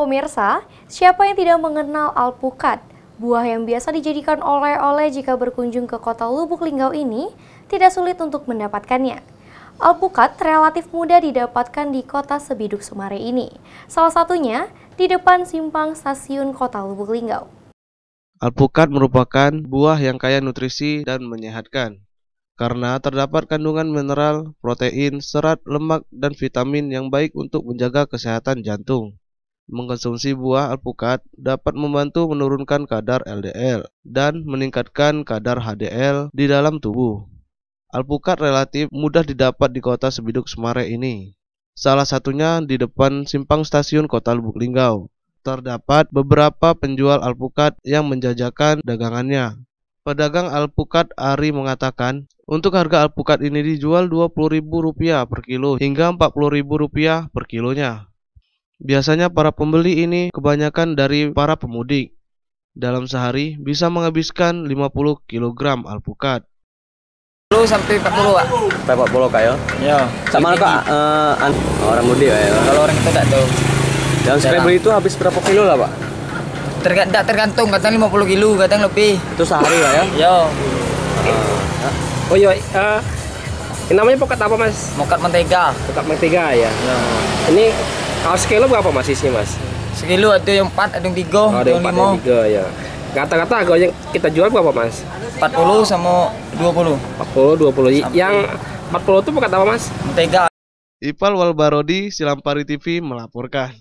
Pemirsa, siapa yang tidak mengenal alpukat? Buah yang biasa dijadikan oleh-oleh jika berkunjung ke kota Lubuk Linggau ini tidak sulit untuk mendapatkannya. Alpukat relatif mudah didapatkan di kota Sebiduk Sumare ini. Salah satunya di depan simpang stasiun kota Lubuk Linggau. Alpukat merupakan buah yang kaya nutrisi dan menyehatkan karena terdapat kandungan mineral, protein, serat, lemak, dan vitamin yang baik untuk menjaga kesehatan jantung. Mengkonsumsi buah alpukat dapat membantu menurunkan kadar LDL dan meningkatkan kadar HDL di dalam tubuh. Alpukat relatif mudah didapat di kota Sebiduk Sumare ini. Salah satunya di depan simpang stasiun kota Lubuk Linggau. Terdapat beberapa penjual alpukat yang menjajakan dagangannya. Pedagang alpukat Ari mengatakan, untuk harga alpukat ini dijual Rp20.000 per kilo hingga Rp40.000 per kilonya. Biasanya para pembeli ini kebanyakan dari para pemudik. Dalam sehari bisa menghabiskan 50 kg alpukat. 10 sampai 40, Pak. Sampai 40 Kak ya? Ya. Sama Kak, orang mudik ya? Kalau orang itu tak tahu. Yang sekali beli itu habis berapa kilo lah Pak? Tergantung, kadang 50 kilo, kadang lebih. Itu sehari lah ya? Ya. Oh iya, ini namanya pokat apa Mas? Mokat mentega. Pokat mentega ya? Ya. Ini kalau sekilo berapa Mas isinya Mas? Sekilo ada yang 4, ada yang 3, Oh, ada ada yang yang 4, ada 5. yang 3 ya. Kata-kata harga yang kita jual berapa Mas? 40 sama 20. 40, 20. Yang 40 itu pokat apa Mas? Mentega. Ipal Walbarodi, Silampari TV melaporkan.